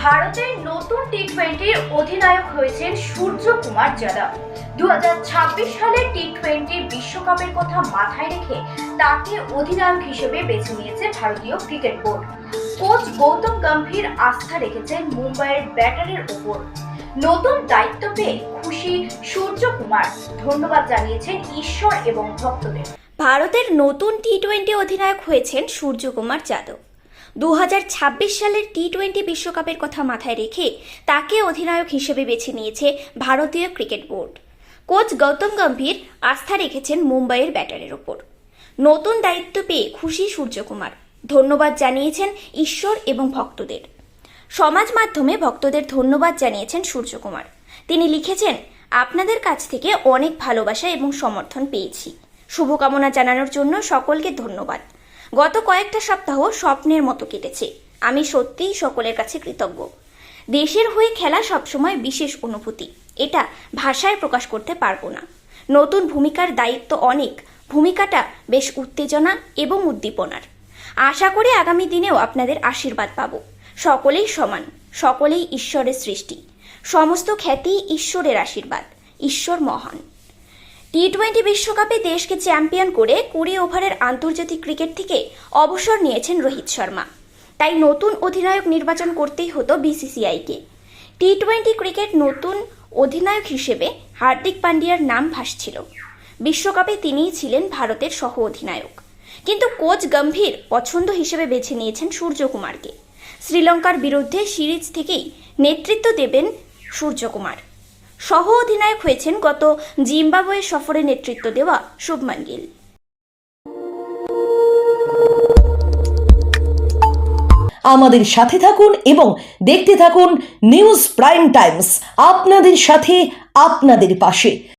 ভারতের নতুন টি-20 অধিনায়ক হয়েছেন সূর্যকুমার যাদব। 2026 সালের টি-20 বিশ্বকাপের কথা মাথায় রেখে তাকে অধিনায়ক হিসেবে বেছে নিয়েছে ভারতীয় cricket board. Coach Gautam Gambhir আস্থা রেখেছেন মুম্বাইয়ের ব্যাটারের উপর। নতুন দায়িত্ব পেয়ে খুশি সূর্যকুমার, ধন্যবাদ জানিয়েছেন ঈশ্বর এবং ভক্তদের। ভারতের নতুন টি-20 অধিনায়ক হয়েছেন সূর্যকুমার যাদব। 2026 সালের টি-20 বিশ্বকাপের কথা মাথায় রেখে তাকে অধিনায়ক হিসেবে বেছে নিয়েছে ভারতীয় cricket board. Coach Gautam Gambhir আস্থা রেখেছেন মুম্বাইয়ের ব্যাটারের ওপর। নতুন দায়িত্ব পেয়ে খুশি সূর্যকুমার, ধন্যবাদ জানিয়েছেন ঈশ্বর এবং ভক্তদের। সমাজ মাধ্যমে ভক্তদের ধন্যবাদ জানিয়েছেন সূর্যকুমার। তিনি লিখেছেন, আপনাদের কাছ থেকে অনেক ভালোবাসা এবং সমর্থন পেয়েছি। শুভকামনা জানানোর জন্য সকলকে ধন্যবাদ। গত কয়েকটা সপ্তাহ স্বপ্নের মতো কেটেছে। আমি সত্যিই সকলের কাছে কৃতজ্ঞ। দেশের হয়ে খেলা সবসময় বিশেষ অনুভূতি, এটা ভাষায় প্রকাশ করতে পারবো না। নতুন ভূমিকার দায়িত্ব অনেক, ভূমিকাটা বেশ উত্তেজনা এবং উদ্দীপনার। আশা করি আগামী দিনেও আপনাদের আশীর্বাদ পাবো। সকলেই সমান, সকলেই ঈশ্বরের সৃষ্টি, সমস্ত খ্যাতি ঈশ্বরের আশীর্বাদ, ঈশ্বর মহান। টি-20 বিশ্বকাপে দেশকে চ্যাম্পিয়ন করে 20 ওভারের আন্তর্জাতিক ক্রিকেট থেকে অবসর নিয়েছেন রোহিত শর্মা। তাই নতুন অধিনায়ক নির্বাচন করতেই হতো বিসিসিআইকে। টি-20 ক্রিকেট নতুন অধিনায়ক হিসেবে হার্দিক পান্ডিয়ার নাম ভাসছিল। বিশ্বকাপে তিনিই ছিলেন ভারতের সহ অধিনায়ক, কিন্তু কোচ গম্ভীর পছন্দ হিসেবে বেছে নিয়েছেন সূর্যকুমারকে। শ্রীলঙ্কার বিরুদ্ধে সিরিজ থেকেই নেতৃত্ব দেবেন সূর্যকুমার। সহ অধিনায়ক হয়েছেন গত জিম্বাবুয়ে সফরে নেতৃত্ব দেওয়া শুভমান গিল। আমাদের সাথে থাকুন এবং দেখতে থাকুন নিউজ প্রাইম টাইমস, আপনাদের সাথে, আপনাদের পাশে।